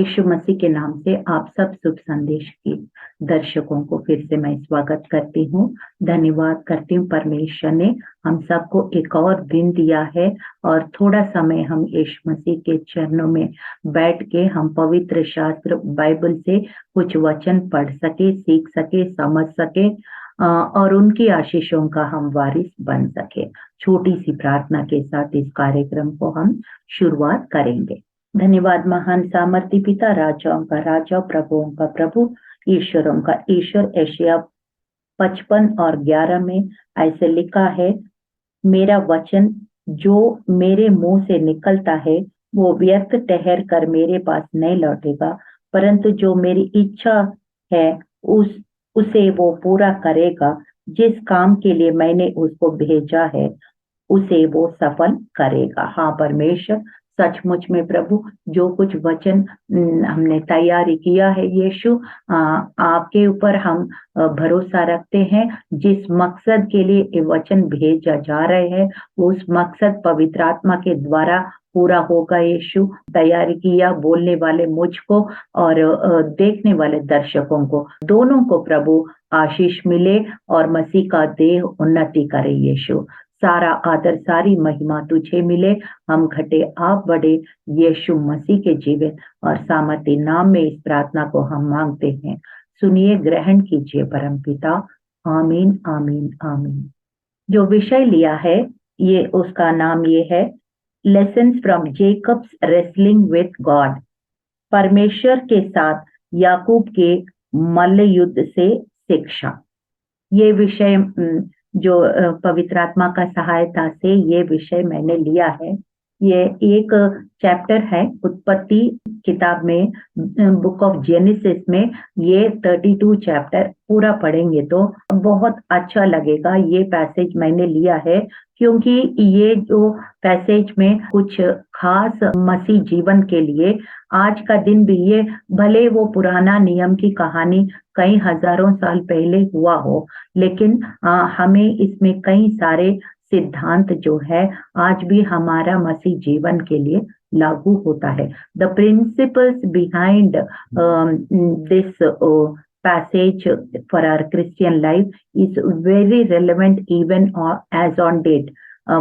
यीशु मसीह के नाम से आप सब शुभ संदेश की दर्शकों को फिर से मैं स्वागत करती हूँ। धन्यवाद करती हूँ, परमेश्वर ने हम सबको एक और दिन दिया है और थोड़ा समय हम यीशु मसीह के चरणों में बैठ के हम पवित्र शास्त्र बाइबल से कुछ वचन पढ़ सके, सीख सके, समझ सके और उनकी आशीषों का हम वारिस बन सके। छोटी सी प्रार्थना के साथ इस कार्यक्रम को हम शुरुआत करेंगे। धन्यवाद महान सामर्थी पिता, राजाओं का राजा, प्रभुओं का प्रभु, ईश्वरों का ईश्वर। एशिया 55 और 11 में ऐसे लिखा है, मेरा वचन जो मेरे मुंह से निकलता है वो व्यर्थ ठहर कर मेरे पास नहीं लौटेगा, परंतु जो मेरी इच्छा है उसे वो पूरा करेगा। जिस काम के लिए मैंने उसको भेजा है उसे वो सफल करेगा। हाँ परमेश्वर, सचमुच में प्रभु, जो कुछ वचन हमने तैयारी किया है यीशु, आपके ऊपर हम भरोसा रखते हैं। जिस मकसद के लिए ये वचन भेजा जा रहे हैं उस मकसद पवित्र आत्मा के द्वारा पूरा होगा यीशु। तैयारी किया बोलने वाले मुझको और देखने वाले दर्शकों को, दोनों को प्रभु आशीष मिले और मसीह का देह उन्नति करे यीशु। सारा आदर, सारी महिमा तुझे मिले। हम घटे आप बड़े, यीशु मसीह के जीवन और सामर्थी नाम में इस प्रार्थना को हम मांगते हैं। सुनिए, ग्रहण कीजिए परम पिता। आमीन आमीन आमीन। जो विषय लिया है ये, उसका नाम ये है, lessons from Jacob's wrestling with God. परमेश्वर के साथ याकूब के मल्ल युद्ध से शिक्षा। ये विषय जो पवित्र आत्मा का सहायता से ये विषय मैंने लिया है। ये एक चैप्टर है उत्पत्ति किताब में, बुक ऑफ जेनेसिस में। ये 32 चैप्टर पूरा पढ़ेंगे तो बहुत अच्छा लगेगा। ये पैसेज मैंने लिया है क्योंकि ये जो पैसेज में कुछ खास मसीह जीवन के लिए, आज का दिन भी, ये भले वो पुराना नियम की कहानी कई हजारों साल पहले हुआ हो, लेकिन हमें इसमें कई सारे सिद्धांत जो है आज भी हमारा मसीह जीवन के लिए लागू होता है। The principles behind this passage for our Christian life is very relevant even as on date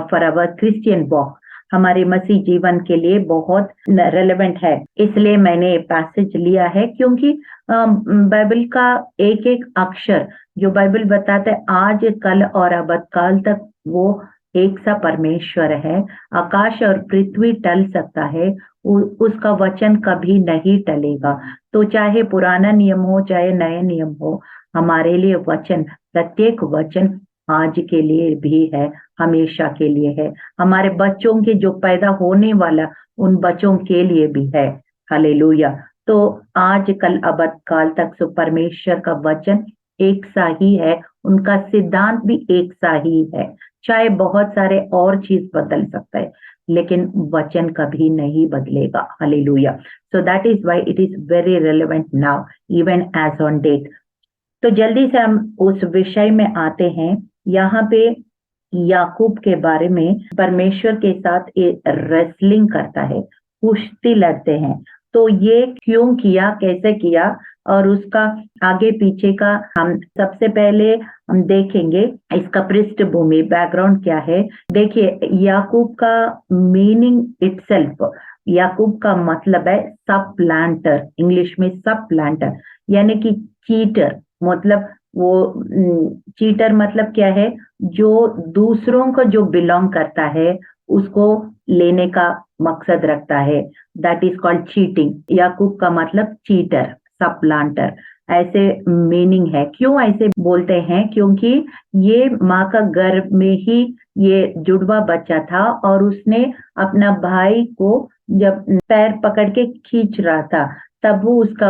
for our Christian walk. हमारे मसीह जीवन के लिए बहुत रेलेवेंट है। इसलिए मैंने ये पैसेज लिया है क्योंकि बाइबल का एक एक अक्षर जो बाइबल बताता है, आज कल और अब काल तक वो एक सा परमेश्वर है। आकाश और पृथ्वी टल सकता है, उसका वचन कभी नहीं टलेगा। तो चाहे पुराना नियम हो चाहे नए नियम हो, हमारे लिए वचन, प्रत्येक वचन आज के लिए भी है, हमेशा के लिए है। हमारे बच्चों के जो पैदा होने वाला, उन बच्चों के लिए भी है। हालेलुया। तो आज कल अब काल तक सो परमेश्वर का वचन एक सा ही है, उनका सिद्धांत भी एक सा ही है। चाहे बहुत सारे और चीज बदल सकता है, लेकिन वचन कभी नहीं बदलेगा। Hallelujah. So that is why it is very relevant now even as on date. तो जल्दी से हम उस विषय में आते हैं। यहाँ पे याकूब के बारे में, परमेश्वर के साथ रेसलिंग करता है, कुश्ती लड़ते हैं। तो ये क्यों किया, कैसे किया और उसका आगे पीछे का हम सबसे पहले हम देखेंगे। इसका पृष्ठभूमि, बैकग्राउंड क्या है। देखिए, याकूब का मीनिंग इटसेल्फ, याकूब का मतलब है सब प्लांटर, इंग्लिश में सब प्लांटर, यानी कि चीटर। मतलब वो चीटर मतलब क्या है, जो दूसरों को जो बिलोंग करता है उसको लेने का मकसद रखता है। That is called cheating. Yakub का मतलब चीटर, सब प्लांटर, ऐसे मीनिंग है। क्यों ऐसे बोलते हैं? क्योंकि ये माँ का गर्भ में ही ये जुड़वा बच्चा था और उसने अपना भाई को जब पैर पकड़ के खींच रहा था, तब वो उसका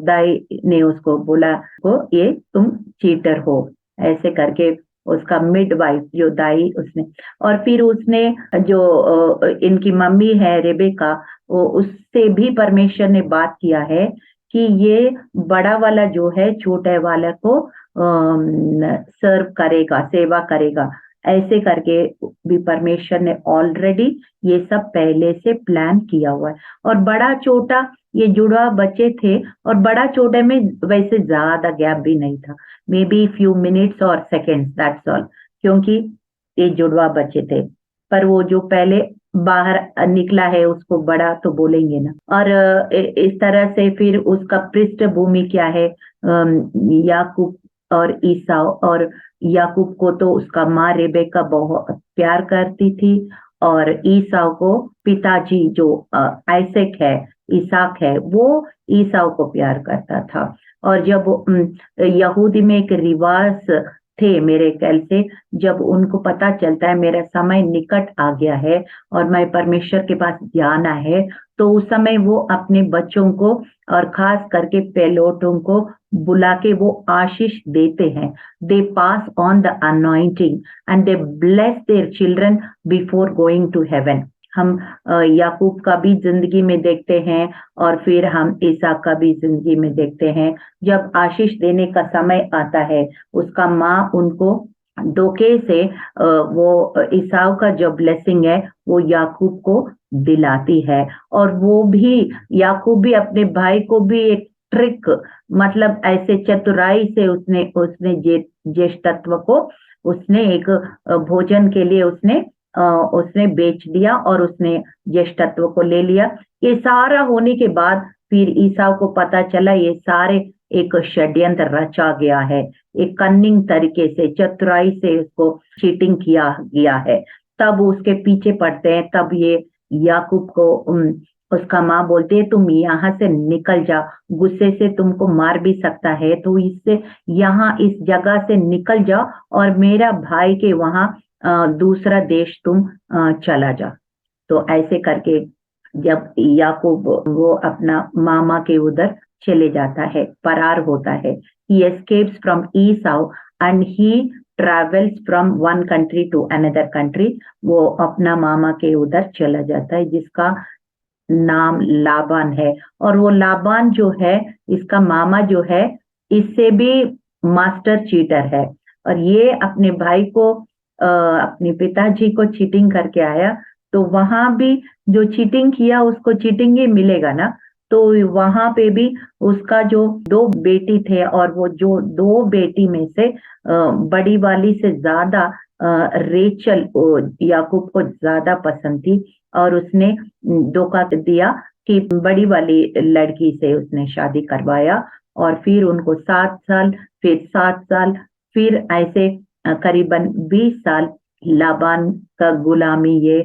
दाई ने उसको बोला को, ये तुम चीटर हो, ऐसे करके उसका मिडवाइफ जो दाई उसने, और फिर उसने जो इनकी मम्मी है रेबेका, वो उससे भी परमेश्वर ने बात किया है कि ये बड़ा वाला जो है छोटे वाला को सर्व करेगा, सेवा करेगा। ऐसे करके भी परमेश्वर ने ऑलरेडी ये सब पहले से प्लान किया हुआ है। और बड़ा छोटा ये जुड़वा बच्चे थे, और बड़ा छोटे में वैसे ज्यादा गैप भी नहीं था, मे बी फ्यू मिनट्स और सेकेंड्स, दैट्स ऑल, क्योंकि ये जुड़वा बच्चे थे। पर वो जो पहले बाहर निकला है उसको बड़ा तो बोलेंगे ना। और इस तरह से फिर उसका पृष्ठभूमि क्या है, याकूब और ईसाव। और याकूब को तो उसका माँ रेबेका बहुत प्यार करती थी, और ईसाव को पिताजी जो आइसैक है, इसहाक है, वो ईसाव को प्यार करता था। और जब यहूदी में एक रिवाज थे मेरे ख्याल से, जब उनको पता चलता है मेरा समय निकट आ गया है और मैं परमेश्वर के पास जाना है, तो उस समय वो अपने बच्चों को और खास करके पेलोटों को बुला के वो आशीष देते हैं। They pass on the anointing and they bless their children before going to heaven. हम याकूब का भी जिंदगी में देखते हैं, और फिर हम ईसाक का भी जिंदगी में देखते हैं। जब आशीष देने का समय आता है, उसका माँ उनको धोखे से वो ईसाव का जो ब्लेसिंग है वो याकूब को दिलाती है। और वो भी, याकूब भी अपने भाई को भी एक ट्रिक, मतलब ऐसे चतुराई से उसने उसने ज्येष्ठत्व को उसने एक भोजन के लिए उसने बेच दिया, और उसने ज्येष्ठत्व को ले लिया। ये सारा होने के बाद फिर ईसाव को पता चला ये सारे एक षड्यंत्र रचा गया है, एक कन्निंग तरीके से चतुराई से उसको चीटिंग किया गया है। तब उसके पीछे पड़ते हैं, तब ये याकूब को उसका माँ बोलती है तुम यहाँ से निकल जा, गुस्से से तुमको मार भी सकता है, तो इससे यहाँ इस जगह से निकल जाओ और मेरा भाई के वहां दूसरा देश तुम चला जा। तो ऐसे करके जब याकूब वो अपना मामा के उधर चले जाता है, फरार होता है, he escapes from Esau and he travels from one country to another country। वो अपना मामा के उधर चला जाता है जिसका नाम लाबान है। और वो लाबान जो है, इसका मामा जो है, इससे भी मास्टर चीटर है, और ये अपने भाई को अपने पिताजी को चीटिंग करके आया। तो वहां भी जो चीटिंग किया उसको चीटिंग ही मिलेगा ना। तो वहां पे भी उसका जो दो बेटी थे, और वो जो दो बेटी में से बड़ी वाली से ज्यादा रेचल याकूब को ज्यादा पसंद थी, और उसने धोखा दिया कि बड़ी वाली लड़की से उसने शादी करवाया। और फिर उनको 7 साल, फिर 7 साल, फिर ऐसे करीबन 20 साल लाबान का गुलामी ये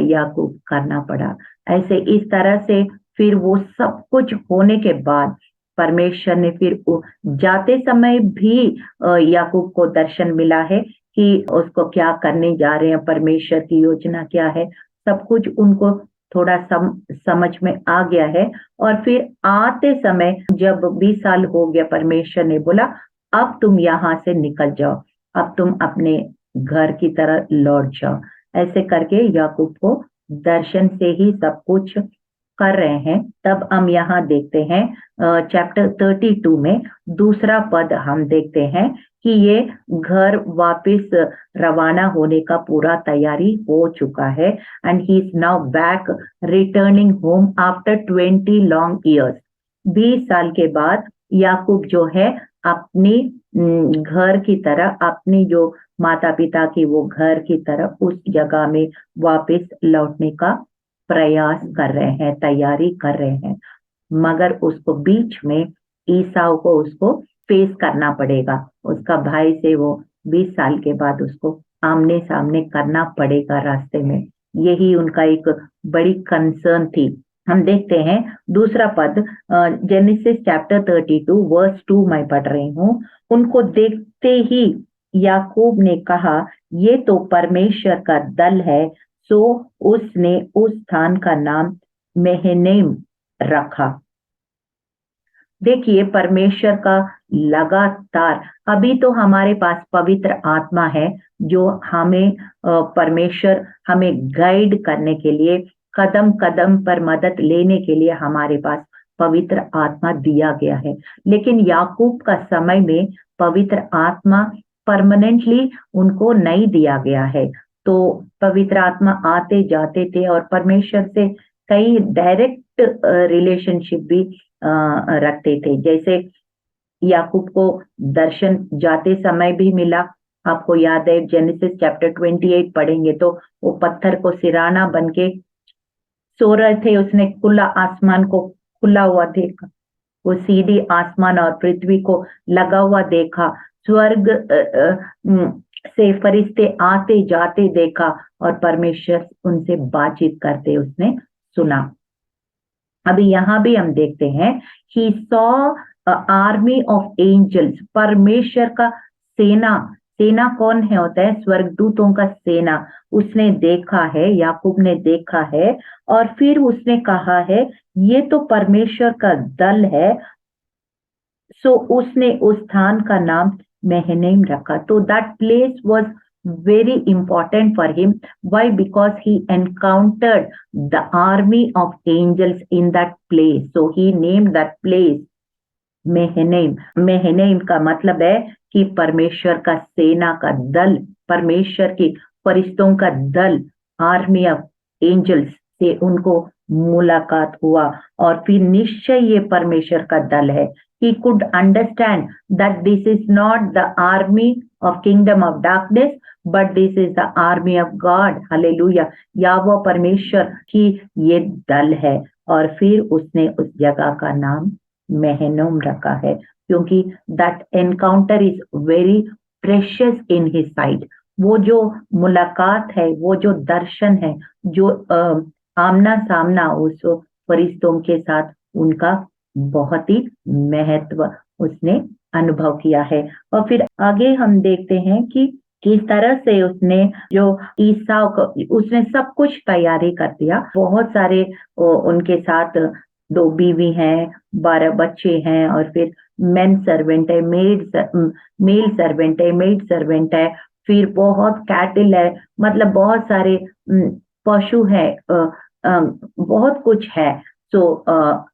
याकूब करना पड़ा। ऐसे इस तरह से फिर वो सब कुछ होने के बाद परमेश्वर ने फिर जाते समय भी याकूब को दर्शन मिला है कि उसको क्या करने जा रहे हैं, परमेश्वर की योजना क्या है, सब कुछ उनको थोड़ा समझ में आ गया है। और फिर आते समय जब 20 साल हो गया, परमेश्वर ने बोला अब तुम यहाँ से निकल जाओ, अब तुम अपने घर की तरह लौट जाओ। ऐसे करके याकूब को दर्शन से ही सब कुछ कर रहे हैं। तब हम यहाँ देखते हैं चैप्टर 32 में दूसरा पद हम देखते हैं कि ये घर वापस रवाना होने का पूरा तैयारी हो चुका है, and he is now back returning home after 20 long years. 20 साल के बाद याकूब जो है अपनी घर की तरह, अपनी जो माता पिता की वो घर की तरह उस जगह में वापस लौटने का प्रयास कर रहे हैं, तैयारी कर रहे हैं। मगर उसको बीच में ईसाव को उसको फेस करना पड़ेगा, उसका भाई से वो 20 साल के बाद उसको आमने सामने करना पड़ेगा रास्ते में। यही उनका एक बड़ी कंसर्न थी। हम देखते हैं दूसरा पद, जेनेसिस चैप्टर 32 वर्स 2 मैं पढ़ रही हूँ। उनको देखते ही याकूब ने कहा ये तो परमेश्वर का दल है, सो उसने उस स्थान का नाम मेहनेम रखा। देखिए परमेश्वर का लगातार, अभी तो हमारे पास पवित्र आत्मा है जो हमें परमेश्वर हमें गाइड करने के लिए, कदम कदम पर मदद लेने के लिए हमारे पास पवित्र आत्मा दिया गया है। लेकिन याकूब का समय में पवित्र आत्मा परमानेंटली उनको नहीं दिया गया है। तो पवित्र आत्मा आते जाते थे और परमेश्वर से कई डायरेक्ट रिलेशनशिप भी रखते थे। जैसे याकूब को दर्शन जाते समय भी मिला, आपको याद है जेनेसिस चैप्टर 28 पढ़ेंगे तो वो पत्थर को सिराना बनके सो रहे थे, उसने खुला आसमान को खुला हुआ देखा, वो सीधी आसमान और पृथ्वी को लगा हुआ देखा, स्वर्ग से फरिश्ते आते जाते देखा और परमेश्वर उनसे बातचीत करते उसने सुना। अभी यहाँ भी हम देखते हैं he saw army of angels, परमेश्वर का सेना। सेना कौन है होता है? स्वर्गदूतों का सेना। उसने देखा है, याकूब ने देखा है और फिर उसने कहा है ये तो परमेश्वर का दल है। सो उसने उस स्थान का नाम महनेम रखा। तो that place was very important for him. Why? Because he encountered the army of angels in that place. So he named that place मेहनेम। मेहनेम का मतलब है कि परमेश्वर का सेना का दल, परमेश्वर की फरिश्तों का दल, आर्मी ऑफ एंजल्स से उनको मुलाकात हुआ और फिर निश्चय ये परमेश्वर का दल है। He could understand that this is not the army of kingdom of darkness, but this is the army of God. Hallelujah. याहवह परमेश्वर की ये दल है। और फिर उसने उस जगह का नाम मेहनोम रखा है, क्योंकि that encounter is very precious in his site. वो जो मुलाकात है, वो जो दर्शन है, जो आमना सामना उस फरिश्तों के साथ, उनका बहुत ही महत्व उसने अनुभव किया है। और फिर आगे हम देखते हैं कि किस तरह से उसने जो ईसाव को, उसने सब कुछ तैयारी कर दिया। बहुत सारे उनके साथ 2 बीवी हैं, 12 बच्चे हैं और फिर मेन सर्वेंट है, मेल सर्वेंट है, मेड सर्वेंट है, फिर बहुत कैटल है, मतलब बहुत सारे पशु है, बहुत कुछ है। तो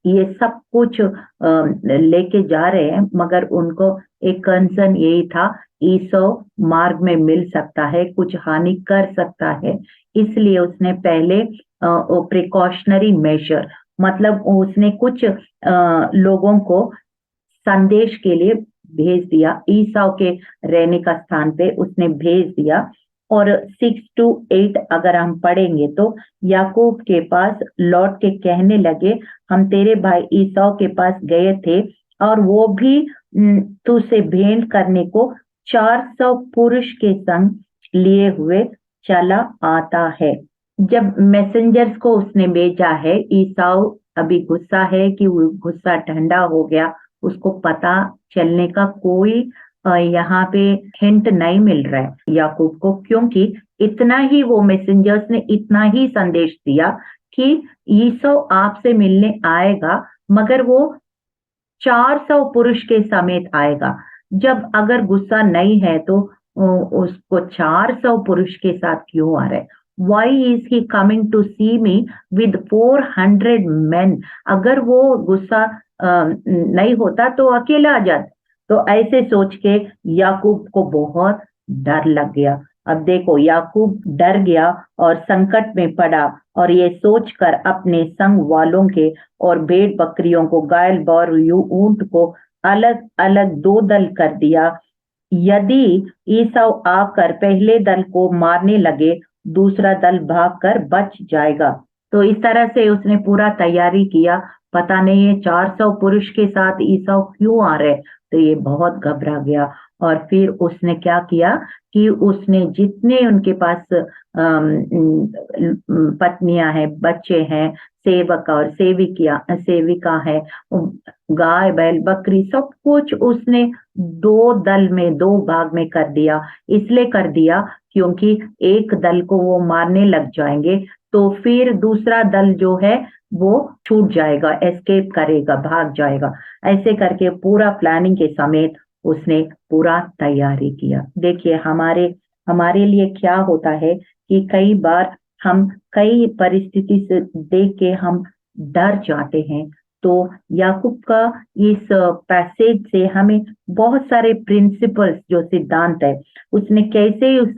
ये सब कुछ लेके जा रहे हैं, मगर उनको एक कंसर्न यही था, ईसो मार्ग में मिल सकता है, कुछ हानि कर सकता है। इसलिए उसने पहले प्रिकॉशनरी मेजर, मतलब उसने कुछ लोगों को संदेश के लिए भेज दिया, ईसाव के रहने का स्थान पे उसने भेज दिया। और 6 to 8 अगर हम पढ़ेंगे तो याकूब के पास लौट के कहने लगे, हम तेरे भाई ईसाव के पास गए थे और वो भी तुझसे भेंट करने को 400 पुरुष के संग लिए हुए चला आता है। जब मैसेंजर्स को उसने भेजा है, ईसाव अभी गुस्सा है कि वो गुस्सा ठंडा हो गया, उसको पता चलने का कोई यहाँ पे हिंट नहीं मिल रहा है याकूब को, क्योंकि इतना ही वो मैसेंजर्स ने इतना ही संदेश दिया कि ईसो आपसे मिलने आएगा, मगर वो 400 पुरुष के समेत आएगा। जब अगर गुस्सा नहीं है तो उसको 400 पुरुष के साथ क्यों आ रहा है? Why is he coming to see me with 400 men? अगर वो गुस्सा नहीं होता तो अकेला आ जाता। तो ऐसे सोच के याकूब को बहुत डर लग गया। अब देखो, याकूब डर गया और संकट में पड़ा और ये सोचकर अपने संग वालों के और भेड़ बकरियों को, गाय और ऊंट को अलग अलग 2 दल कर दिया। यदि ईसाव आकर पहले दल को मारने लगे, दूसरा दल भागकर बच जाएगा। तो इस तरह से उसने पूरा तैयारी किया। पता नहीं है 400 पुरुष के साथ ईसाव क्यों आ रहे, तो ये बहुत घबरा गया। और फिर उसने क्या किया कि उसने जितने उनके पास पत्नियां हैं, बच्चे हैं, सेवक और सेविका है, गाय बैल बकरी, सब कुछ उसने 2 दल में 2 भाग में कर दिया। इसलिए कर दिया क्योंकि एक दल को वो मारने लग जाएंगे तो फिर दूसरा दल जो है वो छूट जाएगा, एस्केप करेगा, भाग जाएगा। ऐसे करके पूरा प्लानिंग के समेत उसने पूरा तैयारी किया। देखिए हमारे लिए क्या होता है कि कई बार हम कई परिस्थिति से देख के हम डर जाते हैं, तो याकूब का इस पैसेज से हमें बहुत सारे प्रिंसिपल्स, जो सिद्धांत है, उसने कैसे उस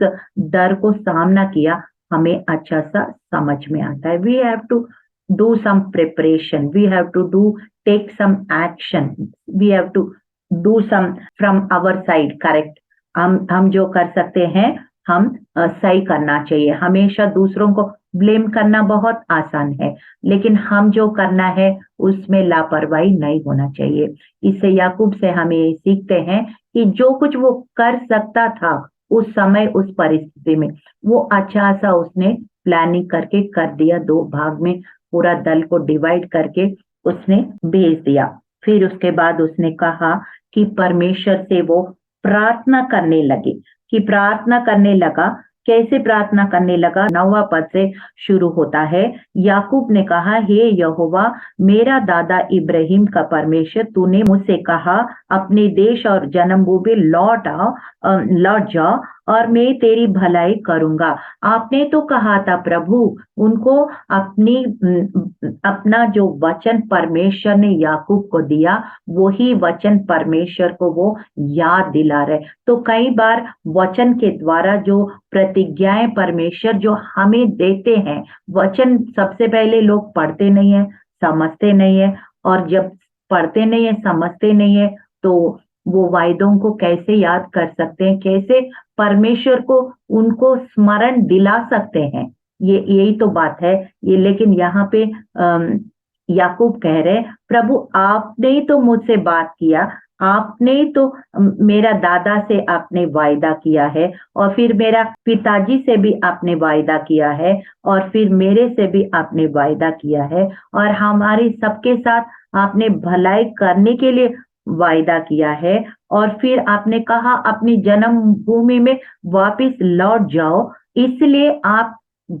डर को सामना किया, हमें अच्छा सा समझ में आता है। We have to do some preparation, we have to do take some action, we have to do some from our side, correct. हम जो कर सकते हैं, हम सही करना चाहिए। हमेशा दूसरों को ब्लेम करना बहुत आसान है, लेकिन हम जो करना है उसमें लापरवाही नहीं होना चाहिए। इससे याकूब से हमें ये सीखते हैं कि जो कुछ वो कर सकता था उस समय, उस परिस्थिति में, वो अच्छा सा उसने प्लानिंग करके कर दिया। 2 भाग में पूरा दल को डिवाइड करके उसने भेज दिया। फिर उसके बाद उसने कहा कि परमेश्वर से वो प्रार्थना करने लगे, कि प्रार्थना करने लगा। कैसे प्रार्थना करने लगा? 9वां पद से शुरू होता है। याकूब ने कहा, हे यहोवा, मेरा दादा इब्राहिम का परमेश्वर, तूने मुझसे कहा अपने देश और जन्मभूमि लौट जाओ और मैं तेरी भलाई करूंगा। आपने तो कहा था प्रभु। उनको अपना जो वचन परमेश्वर ने याकूब को दिया, वही वचन परमेश्वर को वो याद दिला रहे। तो कई बार वचन के द्वारा जो प्रतिज्ञाएं परमेश्वर जो हमें देते हैं, वचन सबसे पहले लोग पढ़ते नहीं है, समझते नहीं है, और जब पढ़ते नहीं है, समझते नहीं है, तो वो वायदों को कैसे याद कर सकते हैं, कैसे परमेश्वर को उनको स्मरण दिला सकते हैं? ये यही तो बात है ये। लेकिन यहाँ पे याकूब कह रहे, प्रभु आपने ही तो मुझसे बात किया, आपने ही तो मेरा दादा से आपने वायदा किया है, और फिर मेरा पिताजी से भी आपने वायदा किया है, और फिर मेरे से भी आपने वायदा किया है, और हमारी सबके साथ आपने भलाई करने के लिए वायदा किया है। और फिर आपने कहा अपनी जन्मभूमि में वापस लौट जाओ, इसलिए आप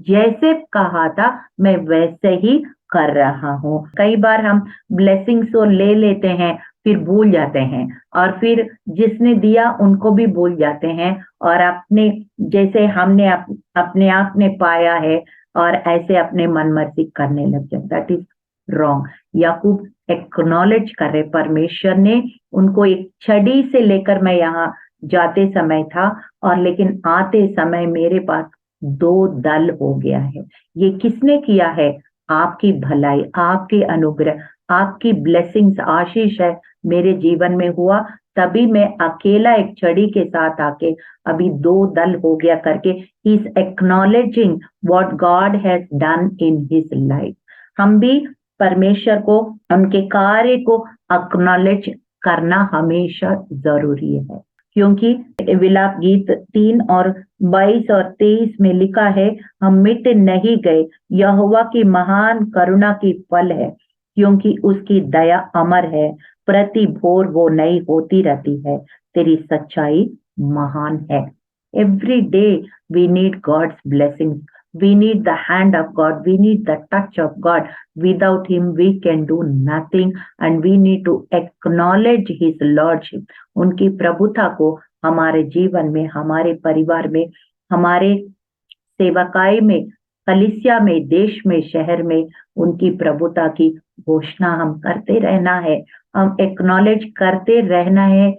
जैसे कहा था मैं वैसे ही कर रहा हूँ। कई बार हम ब्लेसिंग्स को ले लेते हैं, फिर भूल जाते हैं, और फिर जिसने दिया उनको भी भूल जाते हैं, और अपने जैसे हमने अपने आप ने पाया है, और ऐसे अपने मन मर्जी करने लग जाते। That is wrong. Yakub acknowledge कर रहे, परमेश्वर ने उनको एक छड़ी से लेकर मैं यहाँ जाते समय था, और लेकिन आते समय मेरे पास 2 दल हो गया है। ये किसने किया है? आपकी भलाई, आपके अनुग्रह, आपकी ब्लेसिंग्स, आशीष है मेरे जीवन में हुआ, तभी मैं अकेला एक छड़ी के साथ आके अभी 2 दल हो गया करके, he is acknowledging what God has done in his life. हम भी परमेश्वर को, उनके कार्य को एक्नॉलेज करना हमेशा जरूरी है, क्योंकि विलाप गीत 3 और 22 और 23 में लिखा है, हम मिट नहीं गए, यहोवा की महान करुणा की फल है, क्योंकि उसकी दया अमर है, प्रति भोर वो नई होती रहती है, तेरी सच्चाई महान है। Every day we need God's blessing, we need the hand of God, we need the touch of God. Without him we can do nothing, and we need to acknowledge his lordship, उनकी प्रभुता को हमारे जीवन में, हमारे परिवार में, हमारे सेवकाई में, कलीसिया में, देश में, शहर में उनकी प्रभुता की घोषणा हम करते रहना है, हम एक्नॉलेज करते रहना है।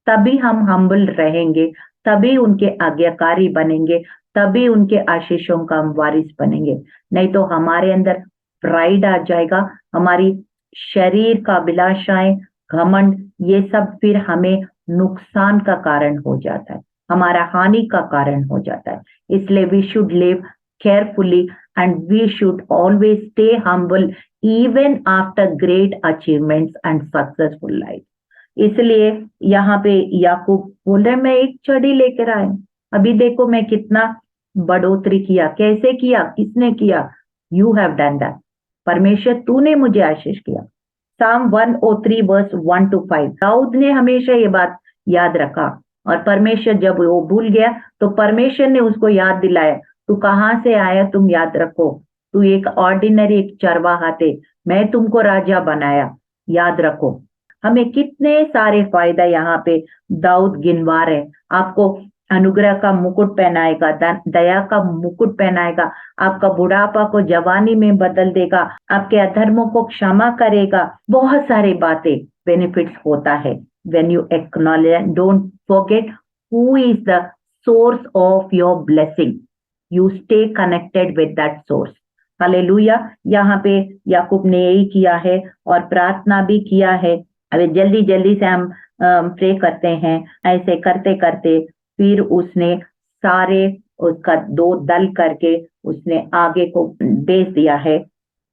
तभी हम हम्बल रहेंगे, तभी उनके आज्ञाकारी बनेंगे, तभी उनके आशीषों का हम वारिस बनेंगे। नहीं तो हमारे अंदर प्राइड आ जाएगा, हमारी शरीर का अभिलाषाएं, घमंड, ये सब फिर हमें नुकसान का कारण हो जाता है, हमारा हानि का कारण हो जाता है। इसलिए we should live carefully and we should always stay humble even after great achievements and successful life. इसलिए यहाँ पे याकूब बोल रहे, मैं एक छड़ी लेकर आया, अभी देखो मैं कितना बढ़ोतरी किया। कैसे किया? किसने किया? You have done that. परमेश्वर तूने मुझे आशीष किया। साम 103 वर्स 1 to 5। दाऊद ने हमेशा ये बात याद रखा, और परमेश्वर जब वो भूल गया तो परमेश्वर ने उसको याद दिलाया, तू कहाँ से आया तुम याद रखो, तू एक ऑर्डिनरी एक चरवाहा थे, मैं तुमको राजा बनाया, याद रखो। हमें कितने सारे फायदा यहाँ पे दाऊद गिनवा रहे। आपको अनुग्रह का मुकुट पहनाएगा, दया का मुकुट पहनाएगा, आपका बुढ़ापा को जवानी में बदल देगा, आपके अधर्मों को क्षमा करेगा। बहुत सारी बातें बेनिफिट्स होता है when you acknowledge. Don't forget who is the source of your blessing. You stay connected with that source. Hallelujah. यहाँ पे याकूब ने यही किया है और प्रार्थना भी किया है। अभी जल्दी जल्दी से हम प्रे करते हैं। ऐसे करते करते फिर उसने सारे उसका 2 दल करके उसने आगे को भेज दिया है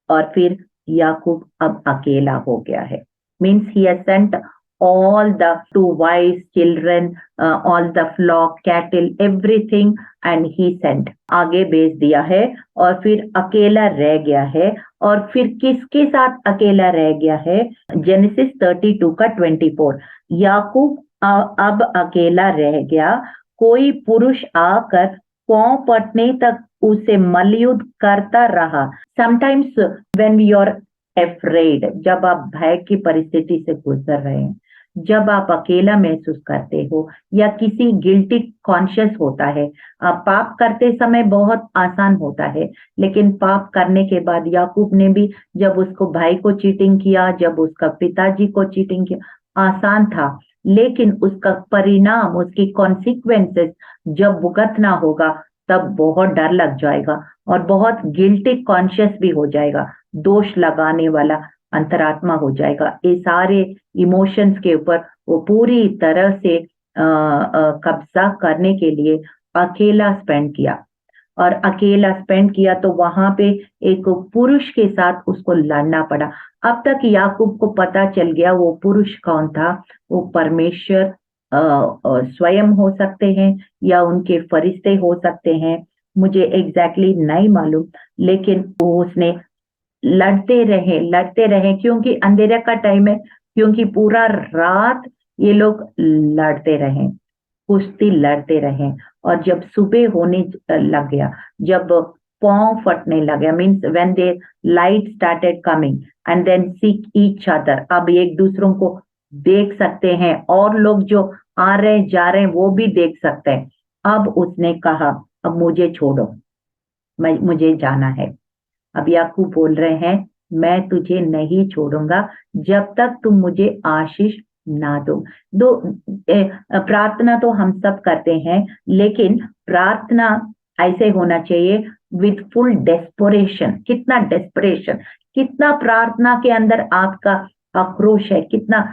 और फिर याकूब अब अकेला हो गया है। Means he has sent all the 2 wives, children, all the flock, cattle, everything, and he sent. आगे भेज दिया है और फिर अकेला रह गया है। और फिर किसके साथ अकेला रह गया है? जेनेसिस 32 का 24। याकूब अब अकेला रह गया। कोई पुरुष आकर पांव पटने तक उसे मलयुद्ध करता रहा। Sometimes when you are afraid, जब आप भय की परिस्थिति से गुजर रहे हैं, जब आप अकेला महसूस करते हो या किसी गिल्टी कॉन्शियस होता है। पाप करते समय बहुत आसान होता है, लेकिन पाप करने के बाद याकूब ने भी जब उसको भाई को चीटिंग किया, जब उसका पिताजी को चीटिंग किया, आसान था, लेकिन उसका परिणाम, उसकी कॉन्सिक्वेंसेस जब भुगतना होगा तब बहुत डर लग जाएगा और बहुत गिल्टी कॉन्शियस भी हो जाएगा। दोष लगाने वाला अंतरात्मा हो जाएगा। ये सारे इमोशंस के ऊपर वो पूरी तरह से कब्जा करने के लिए अकेला स्पेंड किया। और अकेला स्पेंड किया तो वहां पे एक पुरुष के साथ उसको लड़ना पड़ा। अब तक याकूब को पता चल गया वो पुरुष कौन था। वो परमेश्वर स्वयं हो सकते हैं या उनके फरिश्ते हो सकते हैं, मुझे एग्जैक्टली नहीं मालूम, लेकिन वो उसने लड़ते रहे क्योंकि अंधेरे का टाइम है, क्योंकि पूरा रात ये लोग लड़ते रहे, कुश्ती लड़ते रहे। और जब सुबह होने लग गया, जब पांव फटने लगे, means when the light started coming and then seek each other, अब एक दूसरों को देख सकते हैं और लोग जो आ रहे जा रहे हैं वो भी देख सकते हैं। अब उसने कहा अब मुझे छोड़ो, मुझे जाना है। अब याकूब बोल रहे हैं मैं तुझे नहीं छोड़ूंगा जब तक तुम मुझे आशीष ना दो। प्रार्थना तो हम सब करते हैं, लेकिन प्रार्थना ऐसे होना चाहिए विथ फुल डेस्परेशन। कितना डेस्परेशन, कितना प्रार्थना के अंदर आपका आक्रोश है, कितना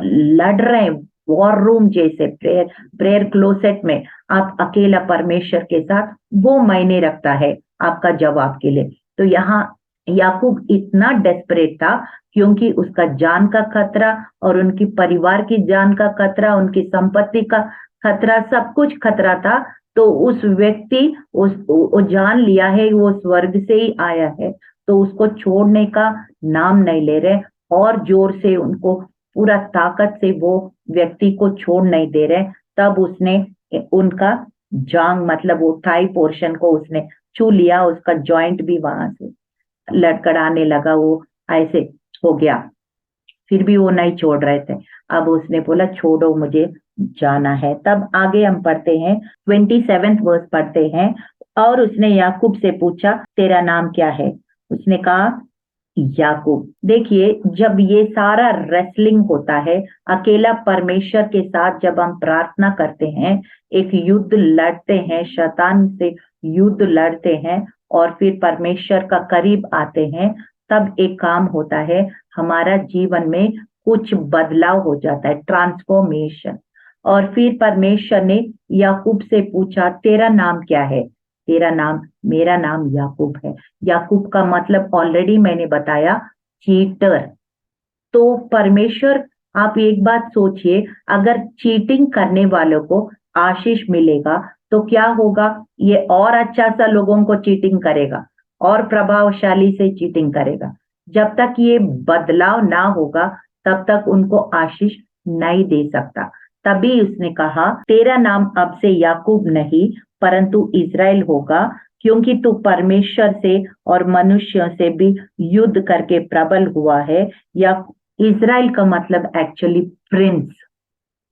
लड़ रहे हैं वॉर रूम जैसे, प्रेयर क्लोसेट में आप अकेला परमेश्वर के साथ, वो मायने रखता है आपका जवाब के लिए। तो यहाँ याकूब इतना डेस्परेट था क्योंकि उसका जान का खतरा और उनकी परिवार की जान का खतरा, उनकी संपत्ति का खतरा, सब कुछ खतरा था। तो उस व्यक्ति वो जान लिया है वो स्वर्ग से ही आया है, तो उसको छोड़ने का नाम नहीं ले रहे और जोर से उनको पूरा ताकत से वो व्यक्ति को छोड़ नहीं दे रहे। तब उसने उनका जांग मतलब वो थाई पोर्शन को उसने छू लिया, उसका जॉइंट भी वहां से लड़खड़ाने लगा, वो ऐसे हो गया। फिर भी वो नहीं छोड़ रहे थे। अब उसने बोला छोड़ो मुझे जाना है। तब आगे हम पढ़ते हैं 27 वर्स पढ़ते हैं। और उसने याकूब से पूछा तेरा नाम क्या है? उसने कहा याकूब। देखिए जब ये सारा रेसलिंग होता है अकेला परमेश्वर के साथ, जब हम प्रार्थना करते हैं, एक युद्ध लड़ते हैं, शैतान से युद्ध लड़ते हैं और फिर परमेश्वर का करीब आते हैं, तब एक काम होता है, हमारा जीवन में कुछ बदलाव हो जाता है, ट्रांसफॉर्मेशन। और फिर परमेश्वर ने याकूब से पूछा तेरा नाम क्या है? तेरा नाम, मेरा नाम याकूब है। याकूब का मतलब ऑलरेडी मैंने बताया, चीटर। तो परमेश्वर, आप एक बात सोचिए, अगर चीटिंग करने वालों को आशीष मिलेगा तो क्या होगा? ये और अच्छा सा लोगों को चीटिंग करेगा और प्रभावशाली से चीटिंग करेगा। जब तक ये बदलाव ना होगा तब तक उनको आशीष नहीं दे सकता। तभी उसने कहा तेरा नाम अब से याकूब नहीं परंतु इज़राइल होगा, क्योंकि तू परमेश्वर से और मनुष्यों से भी युद्ध करके प्रबल हुआ है। या इज़राइल का मतलब एक्चुअली प्रिंस,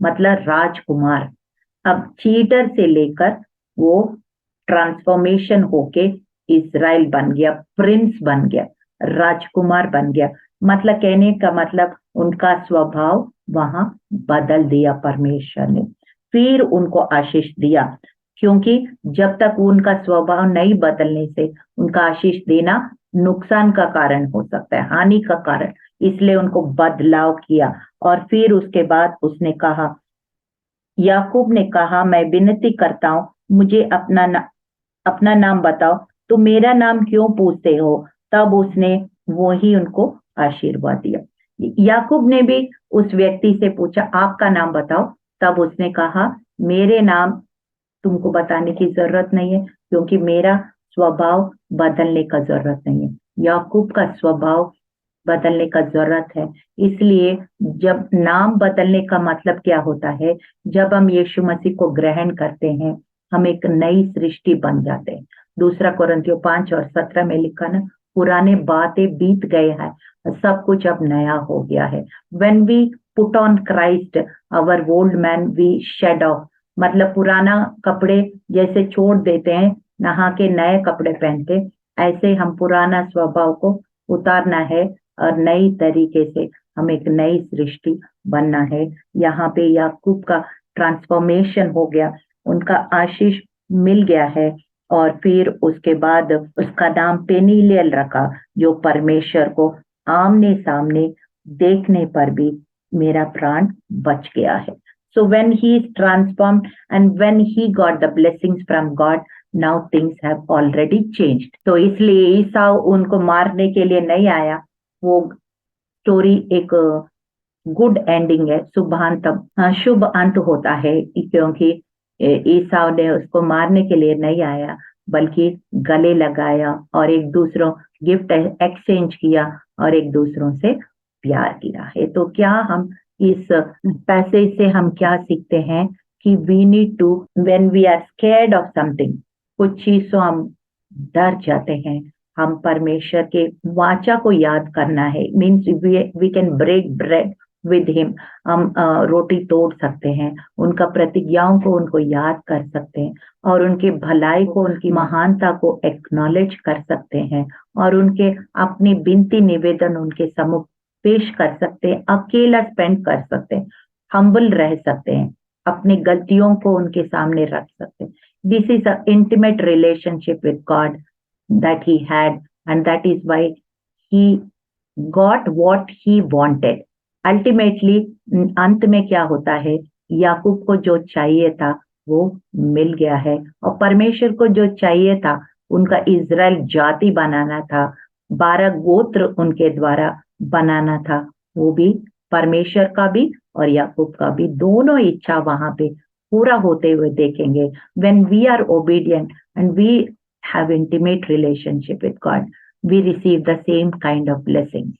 मतलब राजकुमार। अब चीटर से लेकर वो ट्रांसफॉर्मेशन होके इज़राइल बन गया, प्रिंस बन गया, राजकुमार बन गया। मतलब कहने का मतलब उनका स्वभाव वहां बदल दिया परमेश्वर ने, फिर उनको आशीष दिया। क्योंकि जब तक उनका स्वभाव नहीं बदलने से उनका आशीष देना नुकसान का कारण हो सकता है, हानि का कारण, इसलिए उनको बदलाव किया। और फिर उसके बाद उसने कहा, याकूब ने कहा, मैं विनती करता हूँ, मुझे अपना नाम बताओ। तो मेरा नाम क्यों पूछते हो? तब उसने वो ही उनको आशीर्वाद दिया। याकूब ने भी उस व्यक्ति से पूछा, आपका नाम बताओ। तब उसने कहा, मेरे नाम तुमको बताने की जरूरत नहीं है, क्योंकि मेरा स्वभाव बदलने का जरूरत नहीं है। याकूब का स्वभाव बदलने का जरूरत है। इसलिए जब नाम बदलने का मतलब क्या होता है, जब हम यीशु मसीह को ग्रहण करते हैं, हम एक नई सृष्टि बन जाते हैं। दूसरा कोरिन्थियों 5:17 में लिखा ना, पुराने बातें बीत गए हैं, सब कुछ अब नया हो गया है। When we put on Christ, our old man we shed off। मतलब पुराना कपड़े जैसे छोड़ देते हैं, नहा के नए कपड़े पहनते, ऐसे हम पुराना स्वभाव को उतारना है और नई तरीके से हम एक नई सृष्टि बनना है। यहाँ पे याकूब का ट्रांसफॉर्मेशन हो गया, उनका आशीष मिल गया है। और फिर उसके बाद उसका नाम पेनीलियल रखा, जो परमेश्वर को आमने सामने देखने पर भी मेरा प्राण बच गया है। So when he is transformed and when he got the blessings from God, now things have already changed। तो इसलिए ईसाऊ उनको मारने के लिए नहीं आया। वो स्टोरी एक गुड एंडिंग है, शुभ अंत होता है, क्योंकि ईसाऊ ने उसको मारने के लिए नहीं आया, बल्कि गले लगाया और एक दूसरों गिफ्ट एक्सचेंज किया और एक दूसरों से प्यार किया है। तो क्या हम इस पैसेज से हम क्या सीखते हैं कि we need to, when we are scared of something, कुछ चीज से हम डर जाते हैं, हम परमेश्वर के वाचा को याद करना है। Means we can break bread with him. हम रोटी तोड़ सकते हैं, उनका प्रतिज्ञाओं को उनको याद कर सकते हैं और उनकी भलाई को, उनकी महानता को एक्नॉलेज कर सकते हैं और उनके अपनी विनती निवेदन उनके सम्मुख पेश कर सकते हैं, अकेला स्पेंड कर सकते हैं, हम्बल रह सकते हैं, अपनी गलतियों को उनके सामने रख सकते हैं। This is a intimate relationship with God that he had, and that is why he got what he wanted। Ultimately अंत में क्या होता है, याकूब को जो चाहिए था वो मिल गया है, और परमेश्वर को जो चाहिए था, उनका इज़राइल जाति बनाना था, 12 गोत्र उनके द्वारा बनाना था, वो भी परमेश्वर का भी और याकूब का भी, दोनों इच्छा वहां पे पूरा होते हुए देखेंगे। When we are obedient and we have intimate relationship with God, we receive the same kind of blessings।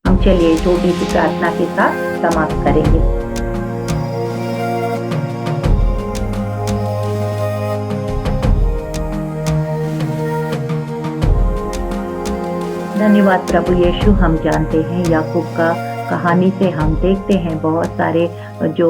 हम चलिए छोटी सी प्रार्थना के साथ समाप्त करेंगे। धन्यवाद प्रभु यीशु। हम जानते हैं याकूब का कहानी से हम देखते हैं बहुत सारे जो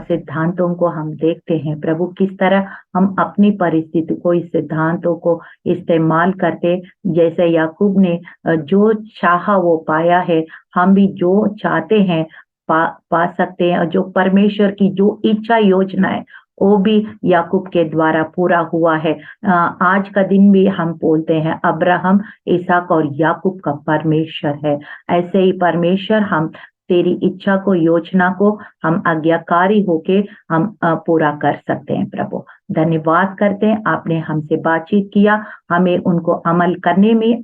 सिद्धांतों को हम देखते हैं प्रभु, किस तरह हम अपनी परिस्थिति को, इस सिद्धांतों को इस्तेमाल करते, जैसे याकूब ने जो चाहा वो पाया है, हम भी जो चाहते हैं पा सकते हैं। और जो परमेश्वर की जो इच्छा योजना है वो भी याकूब के द्वारा पूरा हुआ है। आज का दिन भी हम बोलते हैं अब्राहम, इसहाक और याकूब का परमेश्वर है। ऐसे ही परमेश्वर हम तेरी इच्छा को, योजना को हम आज्ञाकारी होके हम पूरा कर सकते हैं प्रभु। धन्यवाद करते हैं, आपने हमसे बातचीत किया, हमें उनको अमल करने में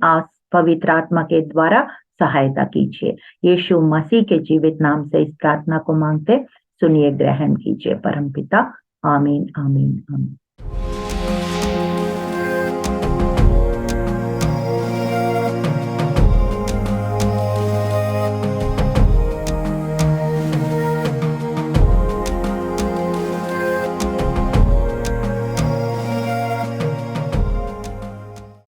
पवित्र आत्मा के द्वारा सहायता कीजिए। यीशु मसीह के जीवित नाम से इस प्रार्थना को मांगते, सुनिए, ग्रहण कीजिए परमपिता। आमीन आमीन आमीन।